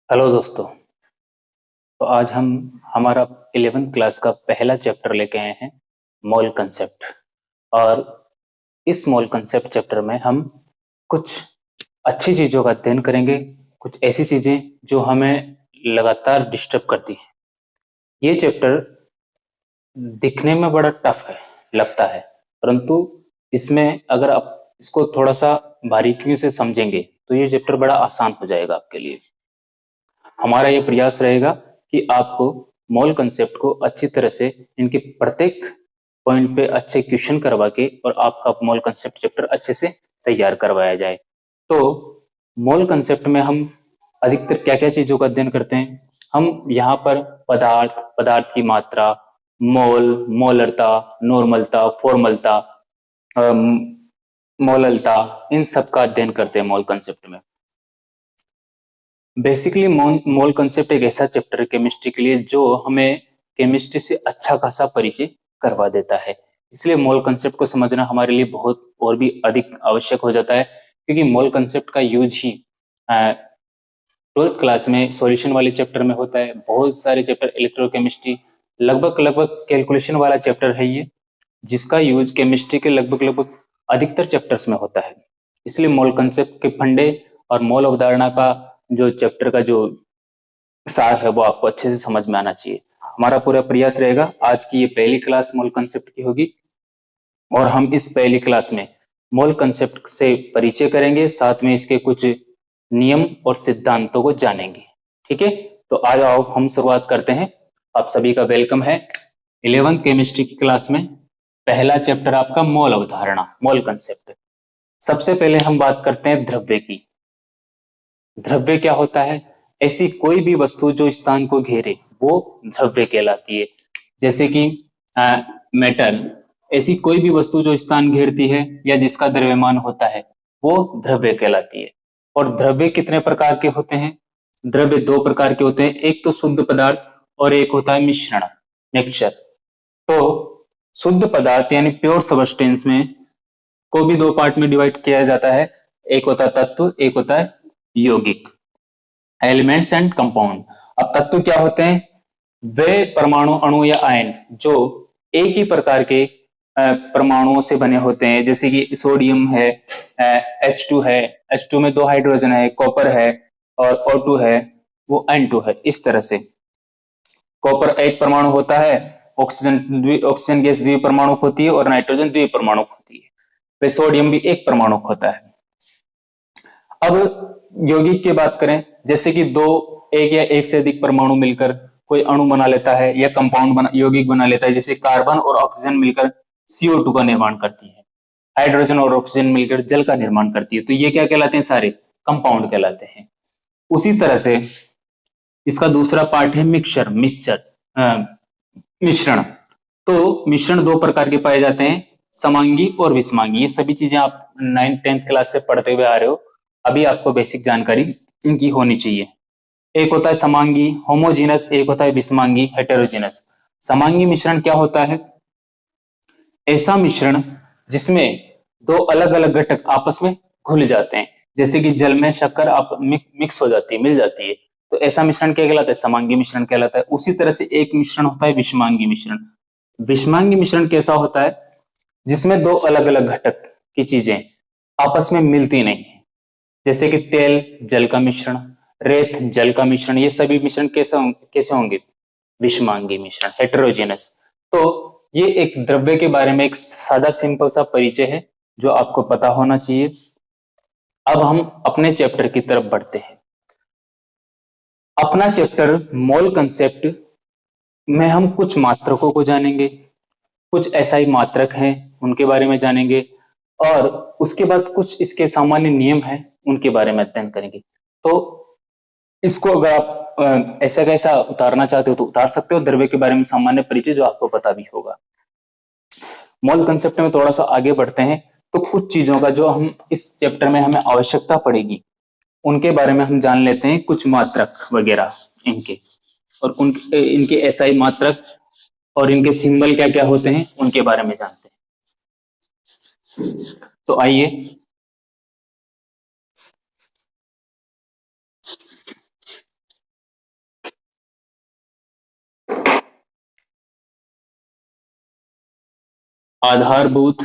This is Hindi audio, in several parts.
हेलो दोस्तों। तो आज हम हमारा 11th क्लास का पहला चैप्टर लेके आए हैं, मोल कंसेप्ट। और इस मोल कंसेप्ट चैप्टर में हम कुछ अच्छी चीज़ों का अध्ययन करेंगे, कुछ ऐसी चीज़ें जो हमें लगातार डिस्टर्ब करती हैं। ये चैप्टर दिखने में बड़ा टफ है, लगता है, परंतु इसमें अगर आप इसको थोड़ा सा बारीकियों से समझेंगे तो ये चैप्टर बड़ा आसान हो जाएगा आपके लिए। हमारा ये प्रयास रहेगा कि आपको मॉल कंसेप्ट को अच्छी तरह से इनके प्रत्येक पॉइंट पे अच्छे क्वेश्चन करवा के और आपका मॉल कंसेप्ट चैप्टर अच्छे से तैयार करवाया जाए। तो मॉल कंसेप्ट में हम अधिकतर क्या क्या चीजों का अध्ययन करते हैं? हम यहाँ पर पदार्थ, पदार्थ की मात्रा, मोल, मोलरता, नॉर्मलता, फॉर्मलता, मोललता, इन सब का अध्ययन करते हैं मॉल कंसेप्ट में। बेसिकली मोल कंसेप्ट एक ऐसा चैप्टर है केमिस्ट्री के लिए जो हमें केमिस्ट्री से अच्छा खासा परिचय करवा देता है। इसलिए मोल कंसेप्ट को समझना हमारे लिए बहुत और भी अधिक आवश्यक हो जाता है, क्योंकि मोल कंसेप्ट का यूज ही 12th क्लास में सॉल्यूशन वाले चैप्टर में होता है। बहुत सारे चैप्टर, इलेक्ट्रोकेमिस्ट्री, लगभग लगभग कैलकुलेशन वाला चैप्टर है ये, जिसका यूज केमिस्ट्री के लगभग लगभग अधिकतर चैप्टर्स में होता है। इसलिए मोल कंसेप्ट के फंडे और मोल अवधारणा का जो चैप्टर का जो सार है वो आपको अच्छे से समझ में आना चाहिए। हमारा पूरा प्रयास रहेगा, आज की ये पहली क्लास मोल कंसेप्ट की होगी और हम इस पहली क्लास में मोल कंसेप्ट से परिचय करेंगे, साथ में इसके कुछ नियम और सिद्धांतों को जानेंगे। ठीक है, तो आज आओ हम शुरुआत करते हैं। आप सभी का वेलकम है 11th केमिस्ट्री की क्लास में। पहला चैप्टर आपका मोल अवधारणा, मोल कंसेप्ट। सबसे पहले हम बात करते हैं द्रव्य की। द्रव्य क्या होता है? ऐसी कोई भी वस्तु जो स्थान को घेरे वो द्रव्य कहलाती है। जैसे कि मेटल, ऐसी कोई भी वस्तु जो स्थान घेरती है या जिसका द्रव्यमान होता है वो द्रव्य कहलाती है। और द्रव्य कितने प्रकार के होते हैं? द्रव्य दो प्रकार के होते हैं, एक तो शुद्ध पदार्थ और एक होता है मिश्रण, मिक्सचर। तो शुद्ध पदार्थ यानी प्योर सबस्टेंस में को भी दो पार्ट में डिवाइड किया जाता है, एक होता है तत्व, एक होता है यौगिक, एलिमेंट्स एंड कंपाउंड। अब तत्व क्या होते हैं? वे परमाणु, अणु या आयन जो एक ही प्रकार के परमाणुओं से बने होते हैं, जैसे कि सोडियम है, H2 है, H2 में दो हाइड्रोजन है, कॉपर है, और O2 है, वो N2 है। इस तरह से कॉपर एक परमाणु होता है, ऑक्सीजन गैस द्विपरमाणुक होती है और नाइट्रोजन द्विपरमाणुक होती है। फिर सोडियम भी एक परमाणुक होता है। अब यौगिक की बात करें, जैसे कि दो, एक या एक से अधिक परमाणु मिलकर कोई अणु बना लेता है या कंपाउंड बना, यौगिक बना लेता है, जैसे कार्बन और ऑक्सीजन मिलकर CO2 का निर्माण करती है, हाइड्रोजन और ऑक्सीजन मिलकर जल का निर्माण करती है। तो ये क्या कहलाते हैं? सारे कंपाउंड कहलाते हैं। उसी तरह से इसका दूसरा पार्ट है मिक्सचर, मिश्रण। तो मिश्रण दो प्रकार के पाए जाते हैं, समांगी और विषमांगी। ये सभी चीजें आप 9th 10th क्लास से पढ़ते हुए आ रहे हो, अभी आपको बेसिक जानकारी इनकी होनी चाहिए। एक होता है समांगी होमोजीनस, एक होता है विषमांगी हेटेरोजीनस। समांगी मिश्रण क्या होता है? ऐसा मिश्रण जिसमें दो अलग अलग घटक आपस में घुल जाते हैं, जैसे कि जल में शक्कर आप मिक्स हो जाती है, मिल जाती है, तो ऐसा मिश्रण क्या कहलाता है? समांगी मिश्रण कहलाता है। उसी तरह से एक मिश्रण होता है विषमांगी मिश्रण। विषमांगी मिश्रण कैसा होता है? जिसमें दो अलग अलग घटक की चीजें आपस में मिलती नहीं है, जैसे कि तेल जल का मिश्रण, रेत जल का मिश्रण। ये सभी मिश्रण कैसे होंगे? विषमांगी मिश्रण, हेटेरोजेनस। तो ये एक द्रव्य के बारे में एक सादा सिंपल सा परिचय है जो आपको पता होना चाहिए। अब हम अपने चैप्टर की तरफ बढ़ते हैं। अपना चैप्टर मोल कंसेप्ट में हम कुछ मात्रकों को जानेंगे, कुछ एसआई मात्रक हैं उनके बारे में जानेंगे, और उसके बाद कुछ इसके सामान्य नियम हैं उनके बारे में अध्ययन करेंगे। तो इसको अगर आप ऐसा कैसा उतारना चाहते हो तो उतार सकते हो, द्रव्य के बारे में सामान्य परिचय जो आपको पता भी होगा। मोल कंसेप्ट में थोड़ा सा आगे बढ़ते हैं, तो कुछ चीजों का जो हम इस चैप्टर में हमें आवश्यकता पड़ेगी उनके बारे में हम जान लेते हैं, कुछ मात्रक वगैरह इनके, और उनके इनके एसआई मात्रक और इनके सिंबल क्या क्या होते हैं उनके बारे में जानते हैं। तो आइए, आधारभूत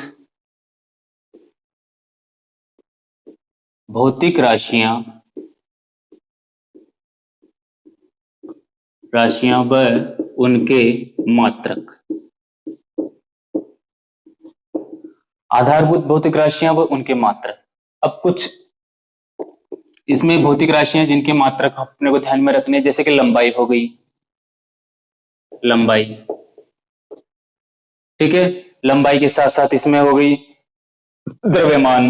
भौतिक राशियां व उनके मात्रक। आधारभूत भौतिक राशियां व उनके मात्रक। अब कुछ इसमें भौतिक राशियां जिनके मात्रक अपने को ध्यान में रखने, जैसे कि लंबाई हो गई, लंबाई, ठीक है। लंबाई के साथ साथ इसमें हो गई द्रव्यमान,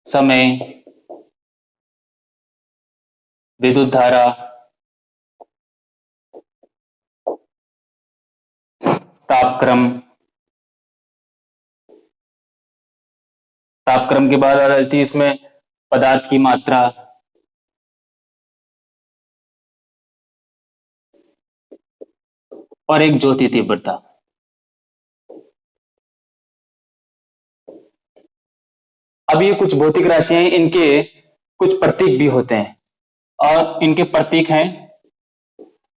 समय, विद्युत धारा, तापक्रम। तापक्रम के बाद आ जाती है इसमें पदार्थ की मात्रा, और एक ज्योति तीव्रता। अब ये कुछ भौतिक राशियां हैं, इनके कुछ प्रतीक भी होते हैं, और इनके प्रतीक हैं,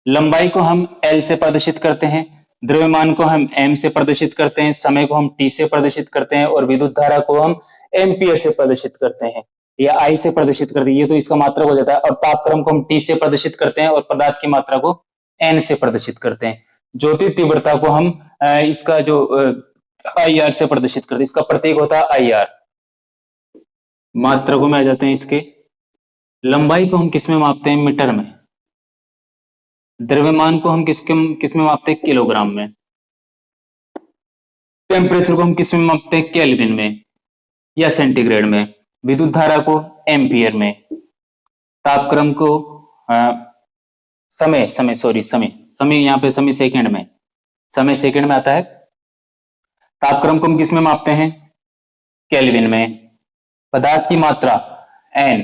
लंबाई को हम L से प्रदर्शित करते हैं, द्रव्यमान को हम M से प्रदर्शित करते हैं, समय को हम T से प्रदर्शित करते हैं, और विद्युत धारा को हम एम्पियर से प्रदर्शित करते हैं या I से प्रदर्शित करते हैं। ये तो इसका मात्रक हो जाता है। और तापक्रम को हम T से प्रदर्शित करते हैं, और पदार्थ की मात्रा को N से प्रदर्शित करते हैं। ज्योति तीव्रता को हम इसका जो IR से प्रदर्शित करते हैं, इसका प्रतीक होता है IR। मात्रकों में आ जाते हैं इसके। लंबाई को हम किस में मापते हैं? मीटर में। द्रव्यमान को हम किस में मापते हैं? किलोग्राम में। टेम्परेचर को हम किस में मापते हैं? केल्विन में या सेंटीग्रेड में। विद्युत धारा को एम्पियर में। तापक्रम को समय यहाँ पे समय सेकंड में, समय सेकंड में आता है। तापक्रम को हम किस में मापते हैं? केल्विन में। पदार्थ की मात्रा N,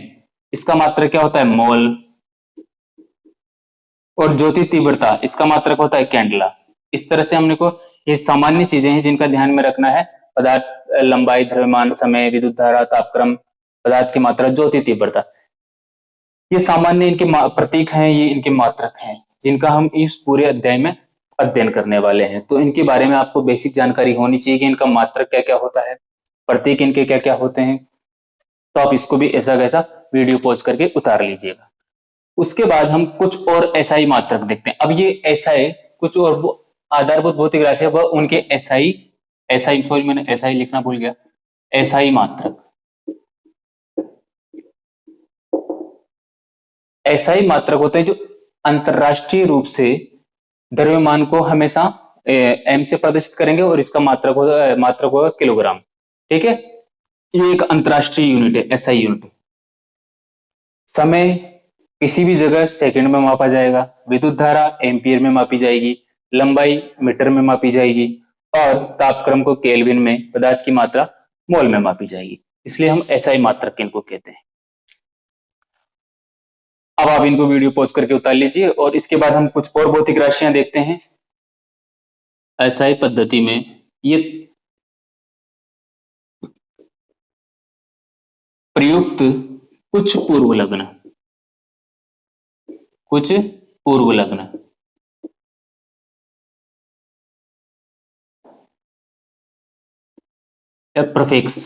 इसका मात्रक क्या होता है? मोल। और ज्योति तीव्रता, इसका मात्रक होता है कैंडला। इस तरह से हमने को ये सामान्य चीजें हैं जिनका ध्यान में रखना है। पदार्थ, लंबाई, द्रव्यमान, समय, विद्युत धारा, तापक्रम, पदार्थ की मात्रा, ज्योति तीव्रता, ये सामान्य इनके प्रतीक हैं, ये इनके मात्रक हैं जिनका हम इस पूरे अध्याय में अध्ययन करने वाले हैं। तो इनके बारे में आपको बेसिक जानकारी होनी चाहिए कि इनका मात्रक क्या क्या होता है, प्रतीक इनके क्या क्या होते हैं। तो आप इसको भी ऐसा कैसा वीडियो पॉज करके उतार लीजिएगा। उसके बाद हम कुछ और एसआई मात्रक देखते हैं। अब ये एसआई कुछ और आधारभूत भौतिक राशि है, उनके एसआई सॉरी मैंने एसआई लिखना भूल गया। एसआई मात्रक, एसआई मात्रक होते हैं जो अंतरराष्ट्रीय रूप से द्रव्यमान को हमेशा एम से प्रदर्शित करेंगे, और इसका मात्रक होगा किलोग्राम। ठीक है, ये एक अंतरराष्ट्रीय यूनिट है, एसआई यूनिट। समय किसी भी जगह सेकंड में मापा जाएगा। विद्युत धारा एम्पियर में मापी जाएगी। लंबाई मीटर में मापी जाएगी, और तापक्रम को केल्विन में, पदार्थ की मात्रा मोल में मापी जाएगी। इसलिए हम एसआई मात्रक इनको कहते हैं। अब आप इनको वीडियो पॉज करके उतार लीजिए, और इसके बाद हम कुछ और भौतिक राशियां देखते हैं। एसआई पद्धति में ये प्रयुक्त कुछ पूर्व लग्न या प्रीफिक्स,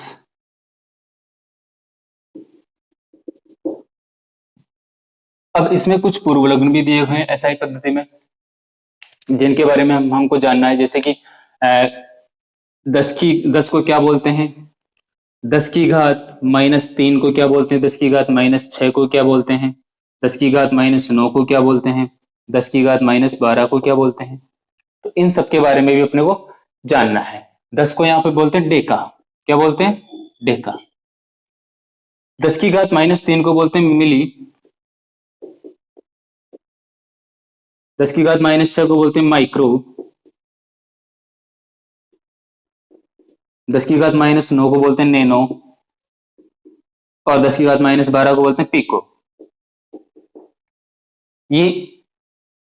अब इसमें कुछ पूर्व लग्न भी दिए हुए हैं एसआई पद्धति में, जिनके बारे में हमको जानना है। जैसे कि 10 को क्या बोलते हैं? 10 की घात -3 को क्या बोलते हैं? 10 की घात -6 को क्या बोलते हैं? 10 की घात -9 को क्या बोलते हैं? 10 की घात -12 को क्या बोलते हैं? तो इन सब के बारे में भी अपने को जानना है। 10 को यहाँ पे बोलते हैं डेका। क्या बोलते हैं? डेका। 10 की घात -3 को बोलते हैं मिली। 10 की घात -6 को बोलते हैं माइक्रो। 10 की घात -9 को बोलते हैं नैनो, और 10 की घात -12 को बोलते हैं पिको। ये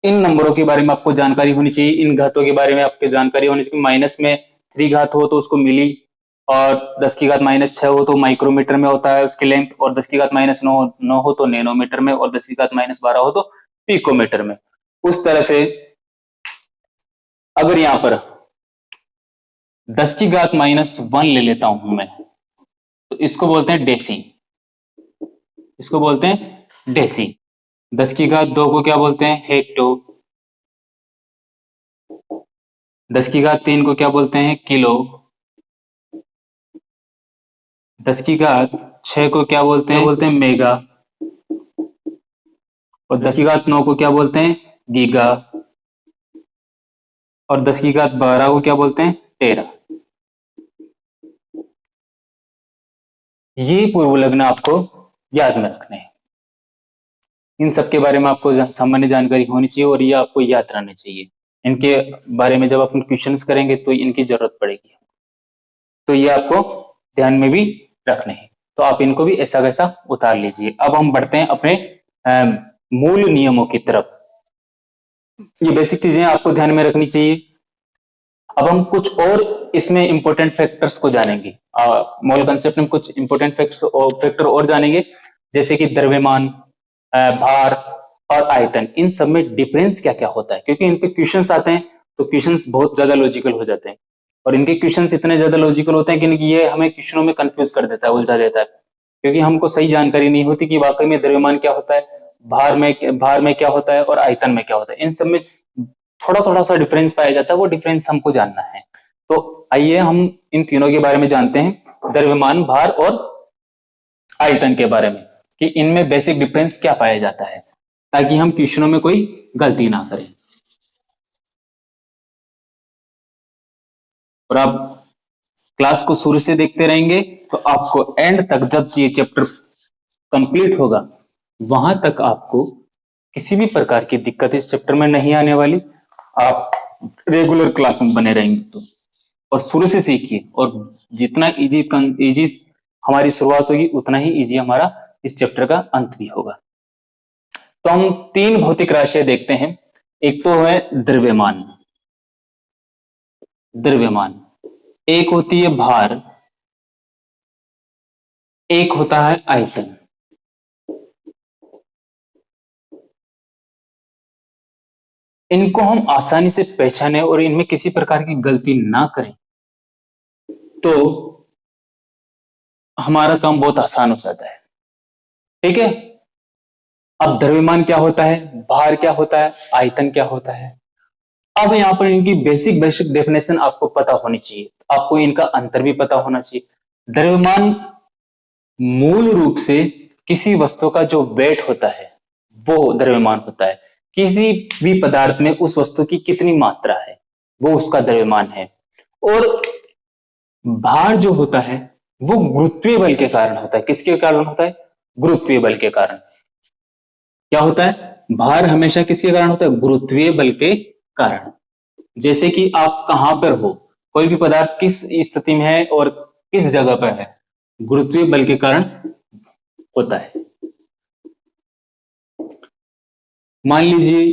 इन नंबरों के बारे में आपको जानकारी होनी चाहिए, इन घातों के बारे में आपको जानकारी होनी चाहिए। माइनस में 3 घात हो तो उसको मिली, और 10 की घात -6 हो तो माइक्रोमीटर में होता है उसकी लेंथ, और 10 की घात -9 हो तो नैनोमीटर में, और 10 की घात -12 हो तो पिकोमीटर में। उस तरह से अगर यहां पर 10 की घात -1 ले लेता हूं मैं, तो इसको बोलते हैं डेसी, इसको बोलते हैं डेसी। 10 की घात 2 को क्या बोलते हैं? हेक्टो। 10 की घात 3 को क्या बोलते हैं? किलो। 10 की घात 6 को क्या बोलते हैं? बोलते हैं मेगा। और 10 की घात 9 को क्या बोलते हैं? गीगा। और 10 की घात 12 को क्या बोलते हैं? टेरा। ये पूर्व लग्न आपको याद में रखने हैं। इन सब के बारे में आपको सामान्य जानकारी होनी चाहिए और ये आपको याद रहना चाहिए। इनके बारे में जब अपन क्वेश्चंस करेंगे तो इनकी जरूरत पड़ेगी, तो ये आपको ध्यान में भी रखने हैं। तो आप इनको भी ऐसा वैसा उतार लीजिए। अब हम बढ़ते हैं अपने मूल नियमों की तरफ। ये बेसिक चीजें आपको ध्यान में रखनी चाहिए। अब हम कुछ और इसमें इंपॉर्टेंट फैक्टर्स को जानेंगे। मोल कंसेप्ट में कुछ इंपॉर्टेंट फैक्टर और जानेंगे, जैसे कि द्रव्यमान, भार और आयतन। इन सब में डिफरेंस क्या क्या होता है, क्योंकि इन पे क्वेश्चंस आते हैं तो क्वेश्चंस बहुत ज्यादा लॉजिकल हो जाते हैं। और इनके क्वेश्चंस इतने ज्यादा लॉजिकल होते हैं कि ये हमें क्वेश्चनों में कंफ्यूज कर देता है, उलझा देता है, क्योंकि हमको सही जानकारी नहीं होती कि वाकई में द्रव्यमान क्या होता है, भार में क्या होता है और आयतन में क्या होता है। इन सब में थोड़ा थोड़ा सा डिफरेंस पाया जाता है, वो डिफरेंस हमको जानना है। तो आइए हम इन तीनों के बारे में जानते हैं, द्रव्यमान, भार और आयतन के बारे में, कि इनमें बेसिक डिफरेंस क्या पाया जाता है, ताकि हम क्वेश्चनों में कोई गलती ना करें। और आप क्लास को शुरू से देखते रहेंगे तो आपको एंड तक, जब ये चैप्टर कंप्लीट होगा, वहां तक आपको किसी भी प्रकार की दिक्कत इस चैप्टर में नहीं आने वाली। आप रेगुलर क्लास में बने रहेंगे तो, और शुरू से सीखिए, और जितना इजी हमारी शुरुआत होगी उतना ही इजी हमारा इस चैप्टर का अंत भी होगा। तो हम 3 भौतिक राशियां देखते हैं। एक तो है द्रव्यमान, द्रव्यमान, एक होती है भार, एक होता है आयतन। इनको हम आसानी से पहचाने और इनमें किसी प्रकार की गलती ना करें तो हमारा काम बहुत आसान हो जाता है। ठीक है। अब द्रव्यमान क्या होता है, भार क्या होता है, आयतन क्या होता है, अब यहां पर इनकी बेसिक बेसिक डेफिनेशन आपको पता होनी चाहिए, आपको इनका अंतर भी पता होना चाहिए। द्रव्यमान मूल रूप से किसी वस्तु का जो वेट होता है वो द्रव्यमान होता है। किसी भी पदार्थ में उस वस्तु की कितनी मात्रा है वो उसका द्रव्यमान है। और भार जो होता है वो गुरुत्वीय बल के कारण होता है। किसके कारण होता है? गुरुत्वीय बल के कारण। क्या होता है? भार हमेशा किसके कारण होता है? गुरुत्वीय बल के कारण। जैसे कि आप कहां पर हो, कोई भी पदार्थ किस स्थिति में है और किस जगह पर है, गुरुत्वीय बल के कारण होता है। मान लीजिए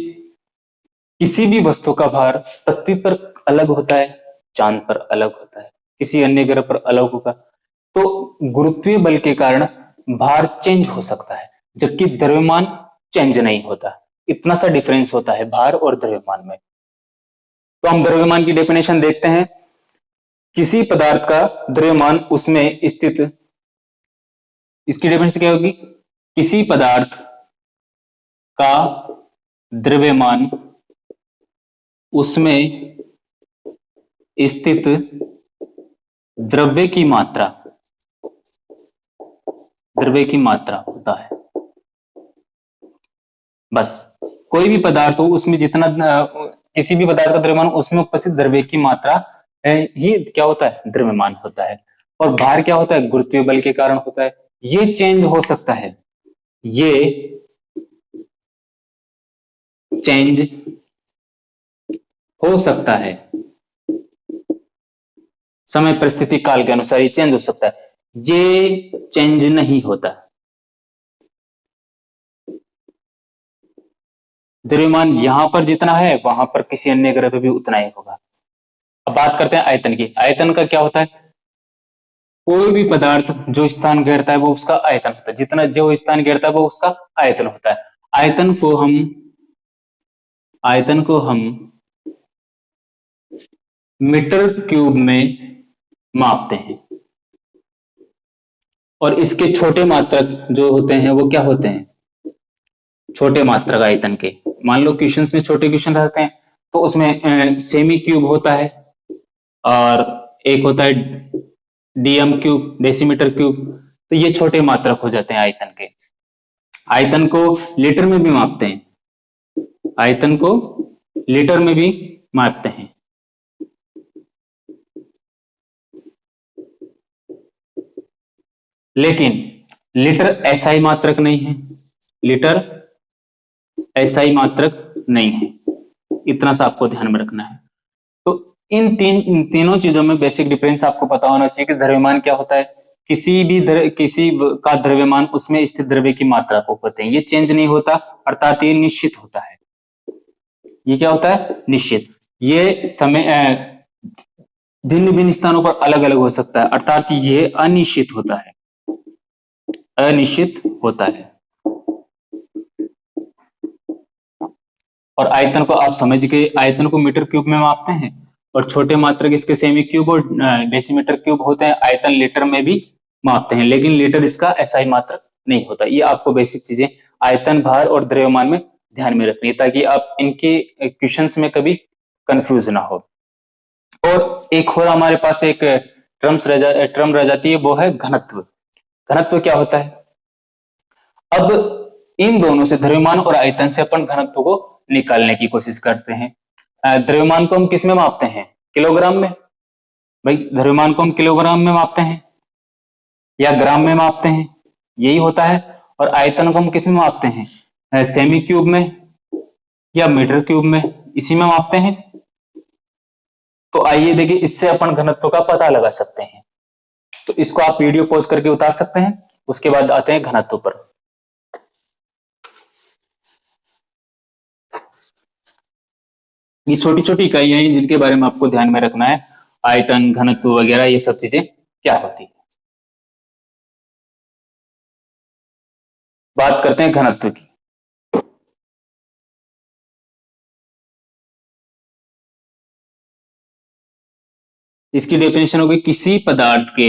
किसी भी वस्तु का भार पृथ्वी पर अलग होता है, चांद पर अलग होता है, किसी अन्य ग्रह पर अलग होगा, तो गुरुत्वीय बल के कारण भार चेंज हो सकता है, जबकि द्रव्यमान चेंज नहीं होता। इतना सा डिफरेंस होता है भार और द्रव्यमान में। तो हम द्रव्यमान की डेफिनेशन देखते हैं। किसी पदार्थ का द्रव्यमान उसमें स्थित, इसकी डेफिनेशन क्या होगी? किसी पदार्थ का द्रव्यमान उसमें स्थित द्रव्य की मात्रा, द्रव्य की मात्रा होता है। बस कोई भी पदार्थ हो उसमें जितना, किसी भी पदार्थ का द्रव्यमान उसमें उपस्थित द्रव्य की मात्रा ही क्या होता है? द्रव्यमान होता है। और भार क्या होता है? गुरुत्वीय बल के कारण होता है। ये चेंज हो सकता है, ये चेंज हो सकता है, समय परिस्थिति काल के अनुसार ये चेंज हो सकता है, ये चेंज नहीं होता। द्रव्यमान यहां पर जितना है वहां पर किसी अन्य ग्रह पे भी उतना ही होगा। अब बात करते हैं आयतन की। आयतन का क्या होता है? कोई भी पदार्थ जो स्थान घेरता है वो उसका आयतन होता है, जितना जो स्थान घेरता है वो उसका आयतन होता है। आयतन को हम मीटर क्यूब में मापते हैं। और इसके छोटे मात्रक जो होते हैं वो क्या होते हैं? छोटे मात्रक आयतन के। मान लो क्वेश्चंस में छोटे क्वेश्चन रहते हैं तो उसमें सेमी क्यूब होता है और एक होता है डीएम क्यूब, डेसीमीटर क्यूब। तो ये छोटे मात्रक हो जाते हैं आयतन के। आयतन को लीटर में भी मापते हैं, आयतन को लीटर में भी मापते हैं। लेकिन लीटर एसआई मात्रक नहीं है, लीटर एसआई मात्रक नहीं है, इतना सा आपको ध्यान में रखना है। तो इन तीनों चीजों में बेसिक डिफरेंस आपको पता होना चाहिए कि द्रव्यमान क्या होता है। किसी का द्रव्यमान उसमें स्थित द्रव्य की मात्रा को कहते हैं, ये चेंज नहीं होता, अर्थात ये निश्चित होता है। ये क्या होता है? निश्चित। ये समय भिन्न भिन्न स्थानों पर अलग अलग हो सकता है, अर्थात ये अनिश्चित होता है, अनिश्चित होता है। और आयतन को आप समझ के आयतन को मीटर क्यूब में मापते हैं और छोटे मात्रक इसके सेमी क्यूब और डेसीमीटर क्यूब होते हैं। आयतन लीटर में भी मापते हैं, लेकिन लीटर इसका एसआई मात्रक नहीं होता। ये आपको बेसिक चीजें आयतन, भार और द्रव्यमान में ध्यान में रखनी है ताकि आप इनके क्वेश्चंस में कभी कंफ्यूज ना हो। और एक और हमारे पास एक टर्म रह जाती है, वो है घनत्व। घनत्व क्या होता है? अब इन दोनों से, द्रव्यमान और आयतन से, अपन घनत्व को निकालने की कोशिश करते हैं। द्रव्यमान को हम किस में मापते हैं? किलोग्राम में। भाई द्रव्यमान को हम किलोग्राम में मापते हैं या ग्राम में मापते हैं, यही होता है। और आयतन को हम किस में मापते हैं? सेमी क्यूब में या मीटर क्यूब में, इसी में मापते हैं। तो आइए देखिए, इससे अपन घनत्व का पता लगा सकते हैं। तो इसको आप वीडियो पॉज करके उतार सकते हैं, उसके बाद आते हैं घनत्व पर। ये छोटी छोटी इकाइयां हैं जिनके बारे में आपको ध्यान में रखना है। आयतन, घनत्व वगैरह ये सब चीजें क्या होती है। बात करते हैं घनत्व की। इसकी डेफिनेशन होगी किसी पदार्थ के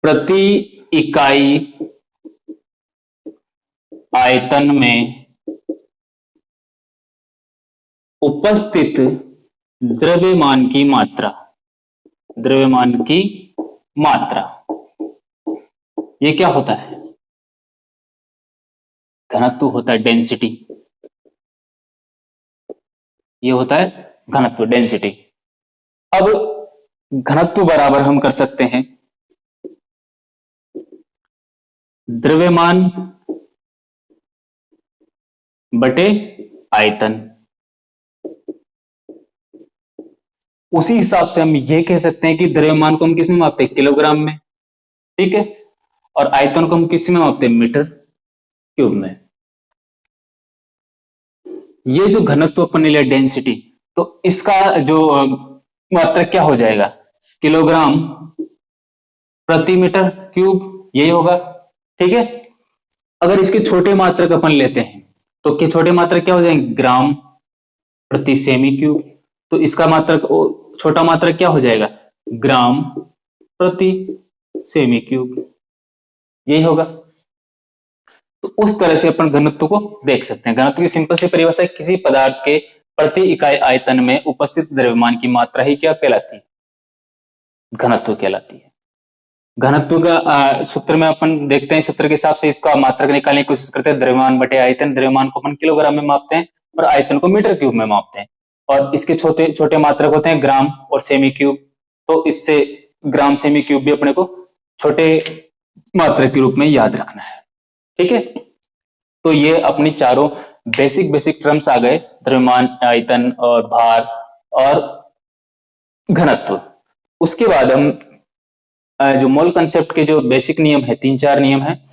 प्रति इकाई आयतन में उपस्थित द्रव्यमान की मात्रा, द्रव्यमान की मात्रा, ये क्या होता है? घनत्व होता है, डेंसिटी। ये होता है घनत्व, डेंसिटी। अब घनत्व बराबर हम कर सकते हैं द्रव्यमान बटे आयतन। उसी हिसाब से हम ये कह सकते हैं कि द्रव्यमान को हम किस में मापते हैं? किलोग्राम में, ठीक है। और आयतन को हम किस में मापते हैं? मीटर क्यूब में। ये जो घनत्व अपन ने लिया, डेंसिटी, तो इसका जो मात्रक क्या हो जाएगा? किलोग्राम प्रति मीटर क्यूब, यही होगा, ठीक है। अगर इसके छोटे मात्रक अपन लेते हैं तो के छोटे मात्रक क्या हो जाएंगे? ग्राम प्रति सेमी क्यूब। तो इसका मात्रक, छोटा मात्रक क्या हो जाएगा? ग्राम प्रति सेमी क्यूब, यही होगा। तो उस तरह से अपन घनत्व को देख सकते हैं। घनत्व की सिंपल सी परिभाषा है, किसी पदार्थ के प्रति इकाई आयतन में उपस्थित द्रव्यमान की मात्रा ही क्या कहलाती है? घनत्व कहलाती है। घनत्व का सूत्र में अपन देखते हैं, सूत्र के हिसाब से इसका मात्रक निकालने की कोशिश करते हैं, द्रव्यमान बटे आयतन। द्रव्यमान को अपन किलोग्राम में मापते हैं और आयतन को मीटर क्यूब में मापते हैं। और इसके छोटे छोटे मात्रक होते हैं ग्राम और सेमी क्यूब। तो इससे ग्राम, सेमी क्यूब भी अपने को छोटे मात्रक के रूप में याद रखना है, ठीक है। तो ये अपनी चारों बेसिक टर्म्स आ गए, द्रव्यमान, आयतन और भार और घनत्व। उसके बाद हम जो मोल कंसेप्ट के जो बेसिक नियम है, 3-4 नियम है,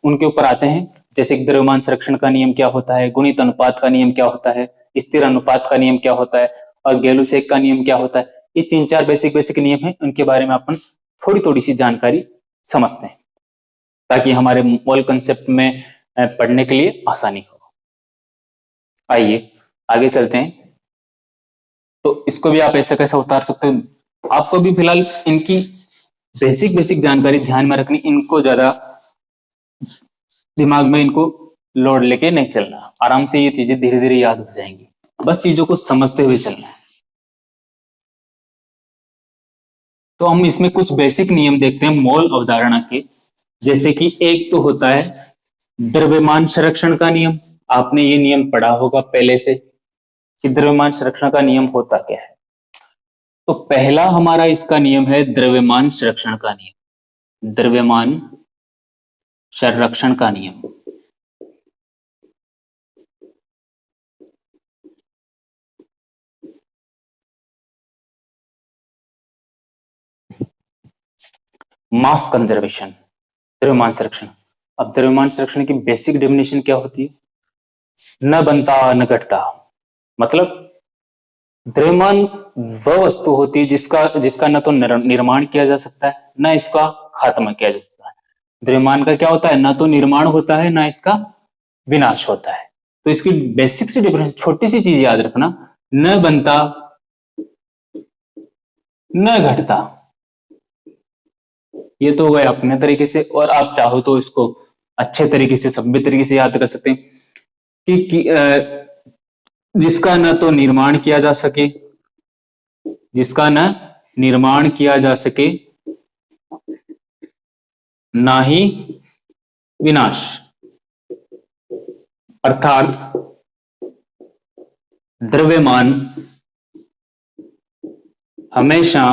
उनके ऊपर आते हैं। जैसे द्रव्यमान संरक्षण का नियम क्या होता है, गुणित अनुपात का नियम क्या होता है, स्थिर अनुपात का नियम क्या होता है और गेलुसेक का नियम क्या होता है। ये 3-4 बेसिक नियम है, उनके बारे में अपन थोड़ी सी जानकारी समझते हैं ताकि हमारे मोल कंसेप्ट में पढ़ने के लिए आसानी हो। आइए आगे चलते हैं। तो इसको भी आप ऐसा कैसा उतार सकते हो, आपको भी फिलहाल इनकी बेसिक बेसिक जानकारी ध्यान में रखनी, इनको ज्यादा दिमाग में इनको लोड लेके नहीं चलना, आराम से ये चीजें धीरे धीरे याद हो जाएंगी, बस चीजों को समझते हुए चलना है। तो हम इसमें कुछ बेसिक नियम देखते हैं मोल अवधारणा के, जैसे कि एक तो होता है द्रव्यमान संरक्षण का नियम। आपने ये नियम पढ़ा होगा पहले से कि द्रव्यमान संरक्षण का नियम होता क्या है। तो पहला हमारा इसका नियम है द्रव्यमान संरक्षण का नियम, द्रव्यमान संरक्षण का नियम। मास कंजर्वेशन, द्रव्यमान संरक्षण। अब द्रव्यमान संरक्षण की बेसिक डेफिनेशन क्या होती है, न बनता न घटता, मतलब द्रव्यमान वह वस्तु होती है जिसका जिसका न तो निर्माण किया जा सकता है न इसका खात्मा किया जा सकता है। द्रव्यमान का क्या होता है, न तो निर्माण होता है न इसका विनाश होता है। तो इसकी बेसिक सी डिफरेंस, छोटी सी चीज याद रखना, न बनता न घटता, ये तो गए अपने तरीके से, और आप चाहो तो इसको अच्छे तरीके से सभ्य तरीके से याद कर सकते हैं जिसका न तो निर्माण किया जा सके, जिसका न निर्माण किया जा सके ना ही विनाश, अर्थात द्रव्यमान हमेशा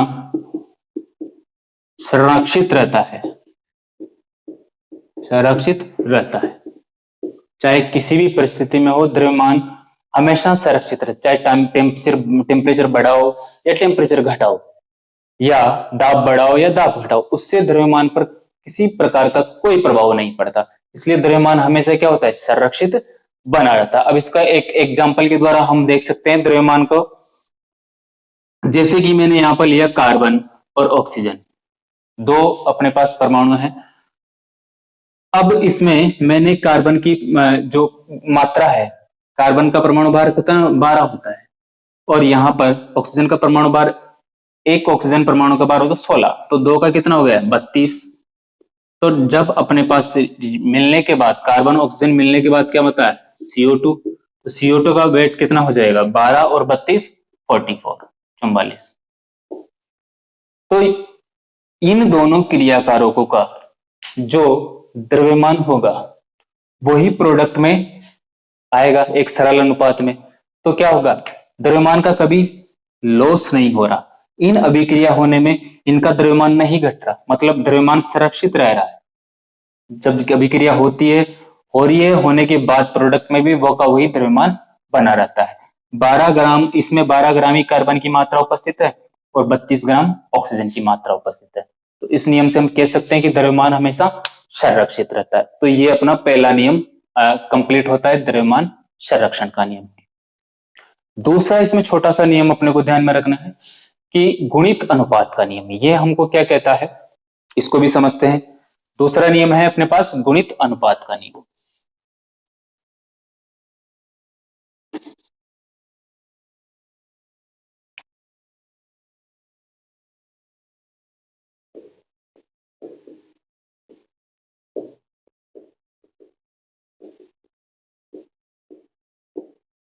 संरक्षित रहता है, संरक्षित रहता है, चाहे किसी भी परिस्थिति में हो द्रव्यमान हमेशा संरक्षित रहता है, चाहे टेम्परेचर बढ़ाओ या टेम्परेचर घटाओ, या दाब बढ़ाओ या दाब घटाओ, उससे द्रव्यमान पर किसी प्रकार का कोई प्रभाव नहीं पड़ता। इसलिए द्रव्यमान हमेशा क्या होता है, संरक्षित बना रहता है। अब इसका एक एग्जांपल के द्वारा हम देख सकते हैं द्रव्यमान को, जैसे कि मैंने यहां पर लिया कार्बन और ऑक्सीजन, दो अपने पास परमाणु हैं। अब इसमें मैंने कार्बन की जो मात्रा है, कार्बन का परमाणु भार कितना 12 होता है, और यहां पर ऑक्सीजन का परमाणु भार, एक ऑक्सीजन परमाणु का भार होगा 16, तो दो का कितना हो गया 32। तो जब अपने पास मिलने के बाद, कार्बन ऑक्सीजन मिलने के बाद क्या होता है CO2, तो CO2 का वेट कितना हो जाएगा 12 और 32 44। तो इन दोनों क्रियाकारकों का जो द्रव्यमान होगा वही प्रोडक्ट में आएगा एक सरल अनुपात में। तो क्या होगा, द्रव्यमान का कभी लॉस नहीं हो रहा, इन अभिक्रिया होने में इनका द्रव्यमान नहीं घट रहा, मतलब द्रव्यमान संरक्षित रह रहा है। जब अभिक्रिया होती है, हो रही है, होने के बाद प्रोडक्ट में भी वो का वही द्रव्यमान बना रहता है। 12 ग्राम, इसमें 12 ग्राम ही कार्बन की मात्रा उपस्थित है और 32 ग्राम ऑक्सीजन की मात्रा उपस्थित है। तो इस नियम से हम कह सकते हैं कि द्रव्यमान हमेशा संरक्षित रहता है। तो ये अपना पहला नियम कंप्लीट होता है, द्रव्यमान संरक्षण का नियम। दूसरा इसमें छोटा सा नियम अपने को ध्यान में रखना है कि गुणित अनुपात का नियम, ये हमको क्या कहता है इसको भी समझते हैं। दूसरा नियम है अपने पास गुणित अनुपात का नियम।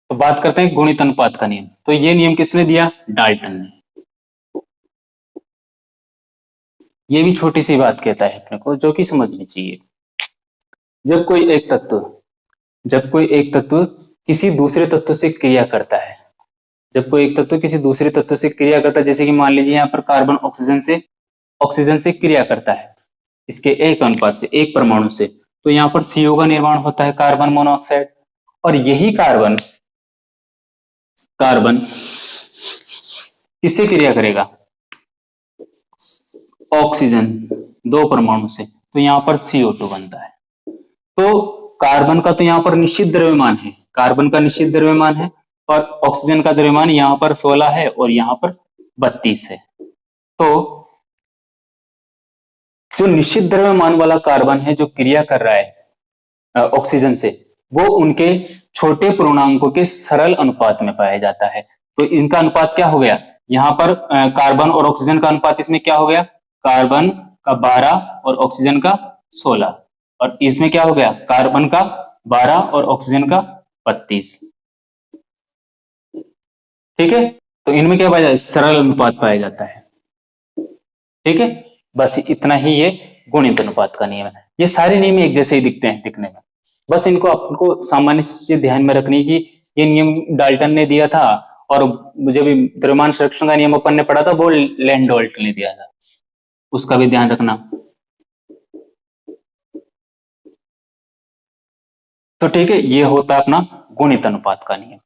तो बात करते हैं गुणित अनुपात का नियम। तो ये नियम किसने दिया, डाल्टन ने। ये भी छोटी सी बात कहता है अपने को जो कि समझनी चाहिए। जब कोई एक तत्व किसी दूसरे तत्व से क्रिया करता है, जब कोई एक तत्व किसी दूसरे तत्व से क्रिया करता है, जैसे कि मान लीजिए यहाँ पर कार्बन ऑक्सीजन से क्रिया करता है, इसके एक अनुपात से, एक परमाणु से, तो यहाँ पर CO का निर्माण होता है, कार्बन मोनोऑक्साइड। और यही कार्बन किससे क्रिया करेगा, ऑक्सीजन, दो परमाणु से, तो यहाँ पर CO2 बनता है। तो कार्बन का तो यहाँ पर निश्चित द्रव्यमान है, कार्बन का निश्चित द्रव्यमान है, और ऑक्सीजन का द्रव्यमान यहाँ पर 16 है और यहाँ पर 32 है। तो जो निश्चित द्रव्यमान वाला कार्बन है जो क्रिया कर रहा है ऑक्सीजन से, वो उनके छोटे पूर्णांकों के सरल अनुपात में पाया जाता है। तो इनका अनुपात क्या हो गया, यहाँ पर कार्बन और ऑक्सीजन का अनुपात इसमें क्या हो गया, कार्बन का 12 और ऑक्सीजन का 16, और इसमें क्या हो गया, कार्बन का 12 और ऑक्सीजन का 32। ठीक है, तो इनमें क्या पाया जाता है, सरल अनुपात पाया जाता है। ठीक है, बस इतना ही ये गुणित अनुपात का नियम है। ये सारे नियम एक जैसे ही दिखते हैं दिखने में, बस इनको आपको सामान्य से ध्यान में रखनी कि ये नियम डाल्टन ने दिया था, और जब द्रव्यमान संरक्षण का नियम अपन ने पढ़ा था वो लैंडोल्ट ने दिया था, उसका भी ध्यान रखना। तो ठीक है, ये होता है अपना गुणित अनुपात का नियम।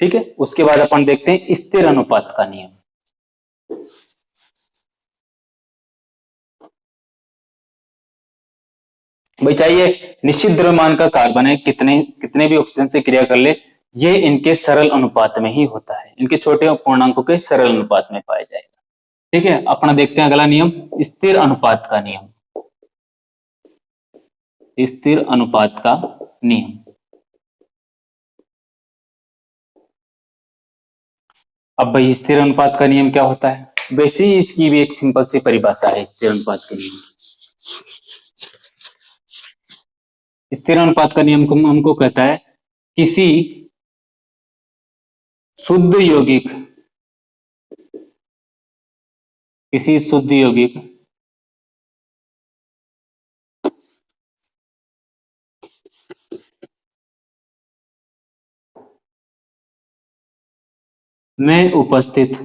ठीक है, उसके बाद अपन देखते हैं स्थिर अनुपात का नियम। भाई चाहिए निश्चित द्रव्यमान का कार्बन है, कितने कितने भी ऑक्सीजन से क्रिया कर ले, ये इनके सरल अनुपात में ही होता है, इनके छोटे पूर्णांकों के सरल अनुपात में पाया जाएगा। ठीक है, अपना देखते हैं अगला नियम, स्थिर अनुपात का नियम। स्थिर अनुपात का नियम, अब भाई स्थिर अनुपात का नियम क्या होता है, वैसे ही इसकी भी एक सिंपल सी परिभाषा है स्थिर अनुपात के नियम। स्थिर अनुपात का नियम हमको कहता है किसी शुद्ध यौगिक, किसी शुद्ध यौगिक में उपस्थित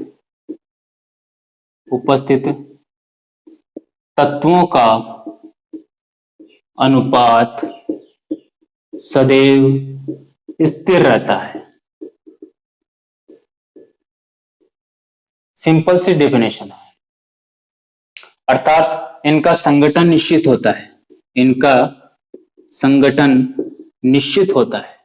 तत्वों का अनुपात सदैव स्थिर रहता है। सिंपल सी डेफिनेशन है, अर्थात इनका संगठन निश्चित होता है, इनका संगठन निश्चित होता है।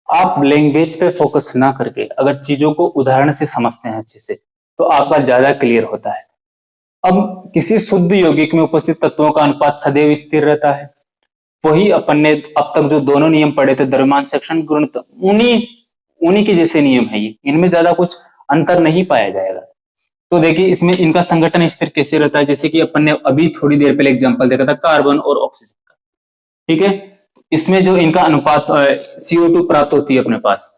आप लैंग्वेज पे फोकस ना करके अगर चीजों को उदाहरण से समझते हैं अच्छे से, तो आपका ज्यादा क्लियर होता है। अब किसी शुद्ध यौगिक में उपस्थित तत्वों का अनुपात सदैव स्थिर रहता है, वही अपन ने अब तक जो दोनों नियम पढ़े थे, द्रव्यमान संरक्षण गुणित, उन्हीं के जैसे नियम है ये, इनमें ज्यादा कुछ अंतर नहीं पाया जाएगा। तो देखिए इसमें इनका संगठन स्थिर कैसे रहता है, जैसे कि अपन ने अभी थोड़ी देर पहले एग्जांपल देखा था कार्बन और ऑक्सीजन का। ठीक है, इसमें जो इनका अनुपात CO2 प्राप्त होती है अपने पास,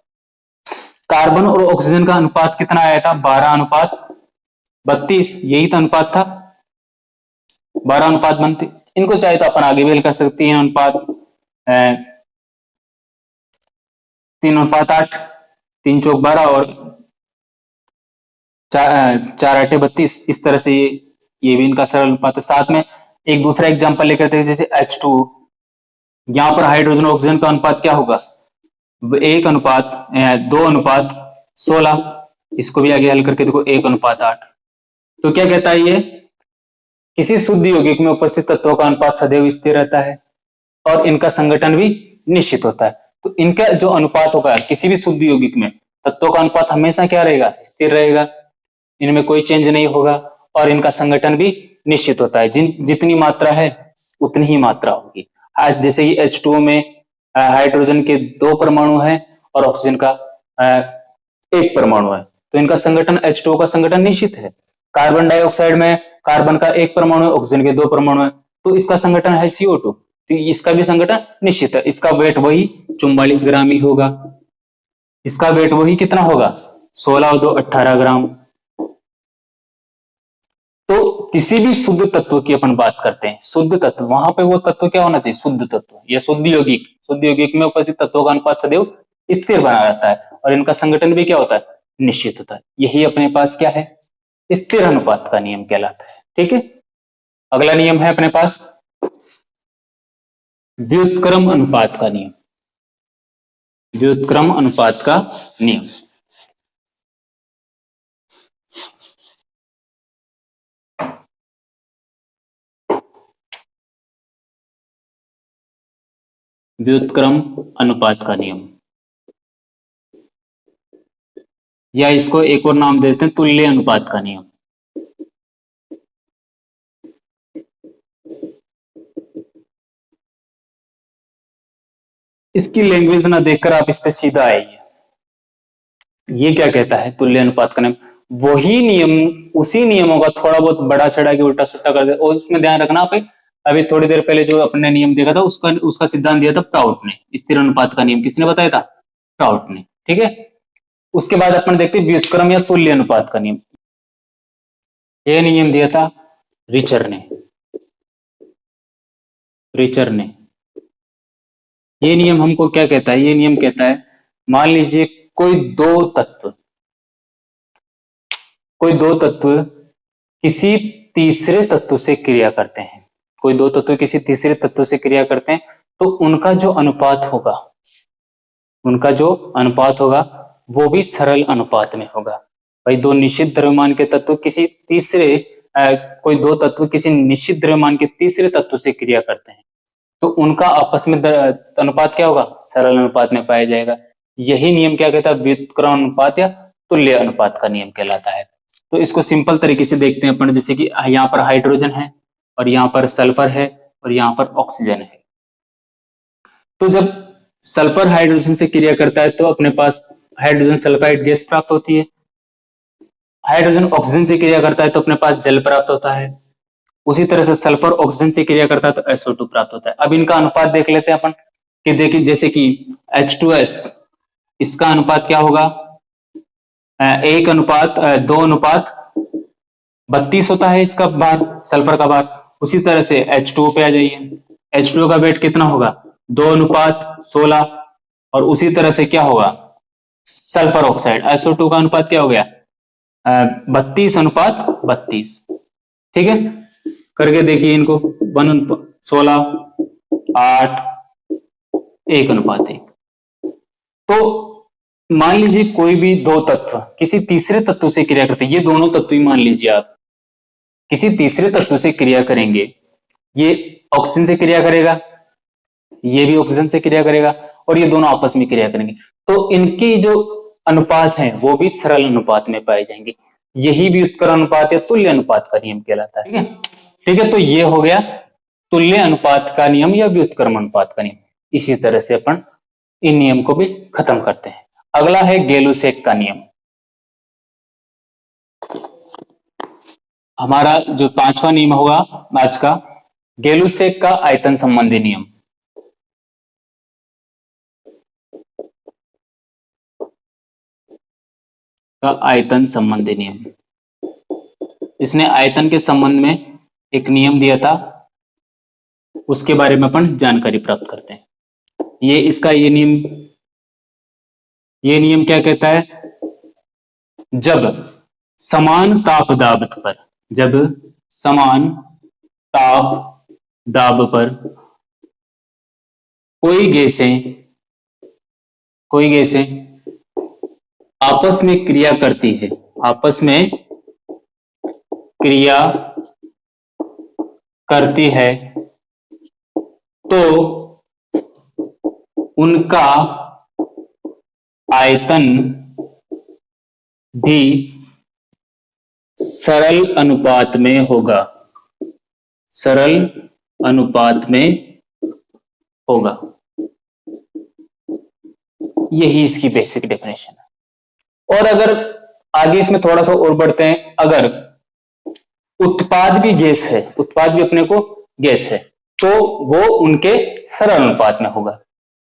कार्बन और ऑक्सीजन का अनुपात कितना आया था, 12:32, यही तो अनुपात था, 12:32। इनको चाहे तो अपन आगे भी कर सकते हैं, अनुपात 3:8, 3 चौक 12 और 4 8 32, इस तरह से ये भी इनका सरल अनुपात है। साथ में एक दूसरा एग्जांपल लेकर थे, जैसे H2, यहां पर हाइड्रोजन ऑक्सीजन का अनुपात क्या होगा, 2:16, इसको भी आगे हल करके देखो 1:8। तो क्या कहता है ये, किसी शुद्ध यौगिक में उपस्थित तत्वों का अनुपात सदैव स्थिर रहता है और इनका संगठन भी निश्चित होता है। तो इनका जो अनुपात होगा किसी भी शुद्ध यौगिक में, तत्वों का अनुपात हमेशा क्या रहेगा, स्थिर रहेगा, इनमें कोई चेंज नहीं होगा, और इनका संगठन भी निश्चित होता है, जितनी मात्रा है उतनी ही मात्रा होगी। आज जैसे कि H2O में हाइड्रोजन के 2 परमाणु हैं और ऑक्सीजन का 1 परमाणु है, तो इनका संगठन, H2O का संगठन निश्चित है। कार्बन डाइऑक्साइड में कार्बन का 1 परमाणु है, ऑक्सीजन के 2 परमाणु है, तो इसका संगठन है CO2, तो इसका भी संगठन निश्चित है। इसका वेट वही 44 ग्राम ही होगा, इसका वेट वही कितना होगा, 16 और 2 18 ग्राम। तो किसी भी शुद्ध तत्व की अपन बात करते हैं, शुद्ध तत्व, वहां पे वो तत्व क्या होना चाहिए, शुद्ध तत्व या शुद्ध यौगिक में उपस्थित तत्वों का अनुपात सदैव स्थिर बना रहता है और इनका संगठन भी क्या होता है, निश्चित होता है। यही अपने पास क्या है, स्थिर अनुपात का नियम कहलाता है। ठीक है, अगला नियम है अपने पास व्युत्क्रम अनुपात का नियम। व्युत्क्रम अनुपात का नियम, व्युत्क्रम अनुपात का नियम, या इसको एक और नाम देते हैं तुल्य अनुपात का नियम। इसकी लैंग्वेज ना देखकर आप इस पे सीधा आइए। ये क्या कहता है, तुल्य अनुपात का नियम, वही नियम, उसी नियमों का थोड़ा बहुत बड़ा चढ़ा के उल्टा सुल्टा कर दे। और उसमें ध्यान रखना आप, अभी थोड़ी देर पहले जो अपने नियम देखा था उसका उसका सिद्धांत दिया था प्राउट ने। स्थिर अनुपात का नियम किसने बताया था? प्राउट ने। ठीक है, उसके बाद अपन देखते हैं व्युत्क्रम या तुल्य अनुपात का नियम। यह नियम दिया था रिचर ने। रिचर ने ये नियम हमको क्या कहता है? ये नियम कहता है, मान लीजिए कोई दो तत्व किसी तीसरे तत्व से क्रिया करते हैं, कोई दो तत्व किसी तीसरे तत्व से क्रिया करते हैं, तो उनका जो अनुपात होगा वो भी सरल अनुपात में होगा। भाई दो निश्चित द्रव्यमान के तत्व किसी तीसरे कोई दो तत्व किसी निश्चित द्रव्यमान के तीसरे तत्व से क्रिया करते हैं, तो उनका आपस में अनुपात क्या होगा? सरल अनुपात में पाया जाएगा। यही नियम क्या कहता है? व्युत्क्रम अनुपात या तुल्य अनुपात का नियम कहलाता है। तो इसको सिंपल तरीके से देखते हैं अपन, जैसे कि यहाँ पर हाइड्रोजन है और यहाँ पर सल्फर है और यहाँ पर ऑक्सीजन है। तो जब सल्फर हाइड्रोजन से क्रिया करता है तो अपने पास हाइड्रोजन सल्फाइड गैस प्राप्त होती है। हाइड्रोजन ऑक्सीजन से क्रिया करता है तो अपने पास जल प्राप्त होता है। उसी तरह से सल्फर ऑक्सीजन से क्रिया करता है तो SO2 प्राप्त होता है। अब इनका अनुपात देख लेते हैं अपन, कि देखिए जैसे कि H2S, इसका अनुपात क्या होगा? 2:32 होता है इसका भार, सल्फर का भार। उसी तरह से H2O पे आ जाइए, H2O का वेट कितना होगा? 2:16। और उसी तरह से क्या होगा? सल्फर ऑक्साइड SO2 का अनुपात क्या हो गया? 32:32। ठीक है, करके देखिए इनको, 1:16, 8, 1:1। तो मान लीजिए कोई भी दो तत्व किसी तीसरे तत्व से क्रिया करते हैं, ये दोनों तत्व ही मान लीजिए आप किसी तीसरे तत्व से क्रिया करेंगे, ये ऑक्सीजन से क्रिया करेगा, ये भी ऑक्सीजन से क्रिया करेगा, और ये दोनों आपस में क्रिया करेंगे, तो इनकी जो अनुपात है वो भी सरल अनुपात में पाए जाएंगे। यही व्युत्क्रम अनुपात या तुल्य अनुपात का नियम कहलाता है। ठीक है, ठीक है, तो ये हो गया तुल्य अनुपात का नियम या व्युत्क्रम अनुपात का नियम। इसी तरह से अपन इन नियम को भी खत्म करते हैं। अगला है गेलुसेक का नियम। हमारा जो 5वां नियम होगा आज का, गेलुसेक का आयतन संबंधी नियम। आयतन संबंधी नियम, इसने आयतन के संबंध में एक नियम दिया था, उसके बारे में अपन जानकारी प्राप्त करते हैं। ये नियम क्या कहता है? जब समान ताप दाब पर कोई गैसें आपस में क्रिया करती है तो उनका आयतन भी सरल अनुपात में होगा। यही इसकी बेसिक डेफिनेशन है। और अगर आगे इसमें थोड़ा सा और बढ़ते हैं, अगर उत्पाद भी अपने को गैस है, तो वो उनके सरल अनुपात में होगा।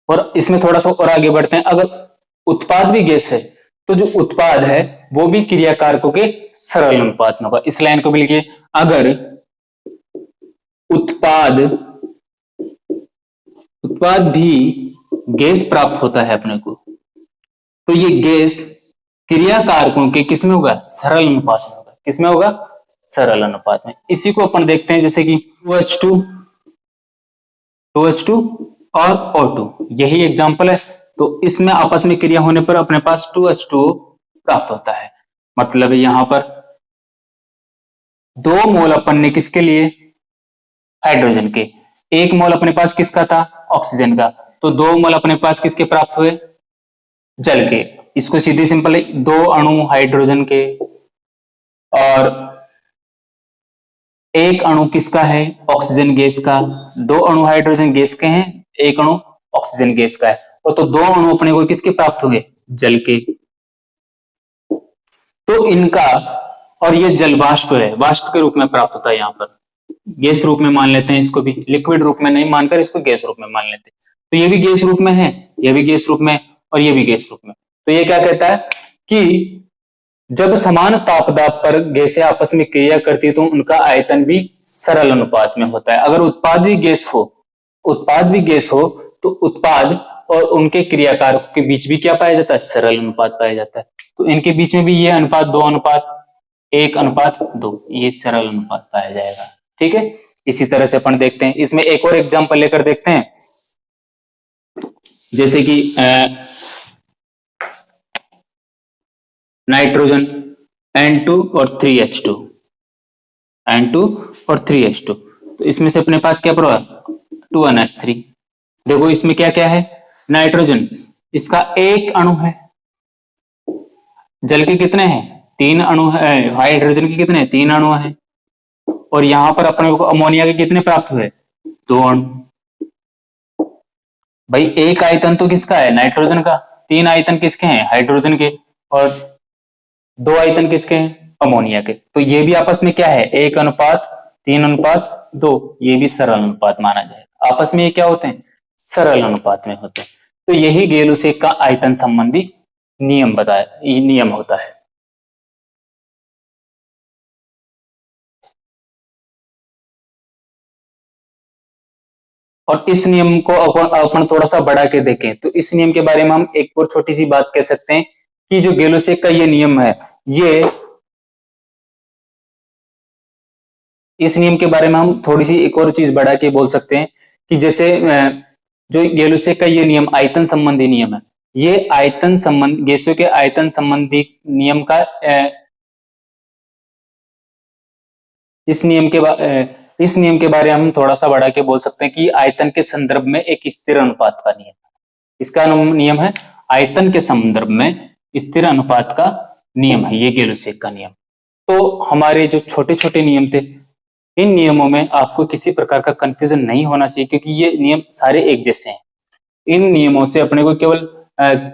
और इसमें थोड़ा सा और आगे बढ़ते हैं, अगर उत्पाद भी गैस है तो जो उत्पाद है वो भी क्रिया कारकों के सरल अनुपात में होगा। इस लाइन को भी लिखिए, अगर उत्पाद भी गैस प्राप्त होता है अपने को, तो ये गैस क्रिया कारकों के किसमें होगा? सरल अनुपात में होगा। किसमें होगा? सरल अनुपात में। इसी को अपन देखते हैं, जैसे कि 2H2 और O2, यही एग्जांपल है। तो इसमें आपस में क्रिया होने पर अपने पास 2H2O प्राप्त होता है। मतलब यहां पर 2 मोल अपन ने किसके लिए? हाइड्रोजन के। 1 मोल अपने पास किसका था? ऑक्सीजन का। तो 2 मोल अपने पास किसके प्राप्त हुए? जल के। इसको सीधी सिंपल 2 अणु हाइड्रोजन के और 1 अणु किसका है? ऑक्सीजन गैस का। 2 अणु हाइड्रोजन गैस के हैं, 1 अणु ऑक्सीजन गैस का है, और तो 2 अणु अपने को किसके प्राप्त हुए, जल के। तो इनका, और ये जल वाष्प है, वाष्प के रूप में प्राप्त होता है, यहाँ पर गैस रूप में मान लेते हैं इसको भी, लिक्विड रूप में नहीं मानकर इसको गैस रूप में मान लेते हैं। तो ये भी गैस रूप में है, ये भी गैस रूप में, और ये भी गैस रूप में। तो ये क्या कहता है कि जब समान तापदाब पर गैसें आपस में क्रिया करती है तो उनका आयतन भी सरल अनुपात में होता है। अगर उत्पाद भी गैस हो तो उत्पाद और उनके क्रियाकारक के बीच भी क्या पाया जाता है, सरल अनुपात पाया जाता है। तो इनके बीच में भी ये अनुपात 2:1:2, ये सरल अनुपात पाया जाएगा। ठीक है, इसी तरह से अपन देखते हैं, इसमें एक और एग्जांपल लेकर देखते हैं, जैसे कि नाइट्रोजन N2 और 3H2, N2 और 3H2। तो इसमें से अपने पास क्या पड़ा, 2NH3। देखो इसमें क्या क्या है, नाइट्रोजन, इसका एक अणु है, जल के कितने हैं, 3 अणु है, हाइड्रोजन के कितने, 3 अणु है, और यहां पर अपने को अमोनिया के कितने प्राप्त हुए, 2 अणु। भाई एक आयतन तो किसका है, नाइट्रोजन का, 3 आयतन किसके हैं, हाइड्रोजन के, और 2 आयतन किसके हैं, अमोनिया के। तो ये भी आपस में क्या है, 1:3:2, ये भी सरल अनुपात माना जाएगा। आपस में ये क्या होते हैं, सरल अनुपात में होते हैं। तो यही गेल-यूसेक का आयतन संबंधी नियम होता है। और इस नियम को अपन थोड़ा सा बढ़ा के देखें तो इस नियम के बारे में हम एक और छोटी सी बात कह सकते हैं कि जो गेल-यूसेक का ये नियम है, ये इस नियम के बारे में हम थोड़ी सी एक और चीज बढ़ा के बोल सकते हैं कि जैसे जो गेल-यूसेक का ये नियम आयतन संबंधी नियम है, ये आयतन संबंध गैसों के आयतन संबंधी नियम का इस नियम के बारे में हम थोड़ा सा बढ़ा के बोल सकते हैं कि आयतन के संदर्भ में एक स्थिर अनुपात का नियम। इसका नियम है आयतन के संदर्भ में स्थिर अनुपात का नियम है, ये गेल-यूसेक का नियम। तो हमारे जो छोटे छोटे नियम थे, इन नियमों में आपको किसी प्रकार का कंफ्यूजन नहीं होना चाहिए, क्योंकि ये नियम सारे एक जैसे हैं। इन नियमों से अपने को केवल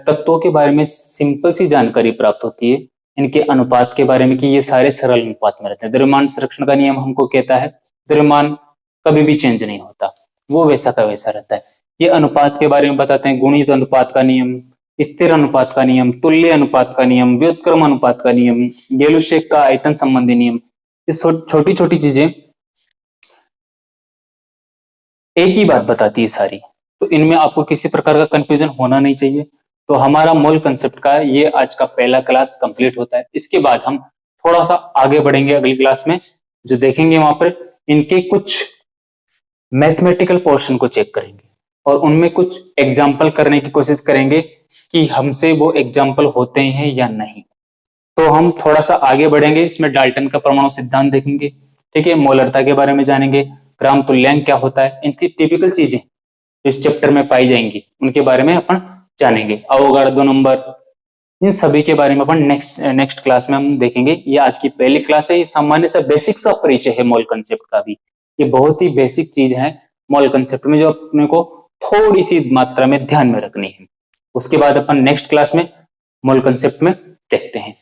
तत्वों के बारे में सिंपल सी जानकारी प्राप्त होती है, इनके अनुपात के बारे में कि ये सारे सरल अनुपात में रहते हैं। द्रव्यमान संरक्षण का नियम हमको कहता है द्रव्यमान कभी भी चेंज नहीं होता, वो वैसा का वैसा रहता है। ये अनुपात के बारे में बताते हैं, गुणित अनुपात का नियम, स्थिर अनुपात का नियम, तुल्य अनुपात का नियम, व्युत्क्रम अनुपात का नियम, गेल-यूसेक का आयतन संबंधी नियम। ये छोटी छोटी चीजें एक ही बात बताती है सारी, तो इनमें आपको किसी प्रकार का कंफ्यूजन होना नहीं चाहिए। तो हमारा मोल कंसेप्ट का ये आज का पहला क्लास कंप्लीट होता है। इसके बाद हम थोड़ा सा आगे बढ़ेंगे, अगली क्लास में जो देखेंगे वहां पर इनके कुछ मैथमेटिकल पोर्शन को चेक करेंगे और उनमें कुछ एग्जाम्पल करने की कोशिश करेंगे कि हमसे वो एग्जाम्पल होते हैं या नहीं। तो हम थोड़ा सा आगे बढ़ेंगे, इसमें डाल्टन का परमाणु सिद्धांत देखेंगे, ठीक है, मोलरता के बारे में जानेंगे, ग्राम तुल्यांक क्या होता है, इनकी टिपिकल चीजें इस चैप्टर में पाई जाएंगी उनके बारे में अपन जानेंगे। अवोगाड्रो नंबर, इन सभी के बारे में अपन नेक्स्ट क्लास में हम देखेंगे। ये आज की पहली क्लास है, ये सामान्य सा बेसिक सा परिचय है मोल कंसेप्ट का भी। ये बहुत ही बेसिक चीज है मोल कंसेप्ट में, जो अपने को थोड़ी सी मात्रा में ध्यान में रखनी है। उसके बाद अपन नेक्स्ट क्लास में मोल कंसेप्ट में देखते हैं।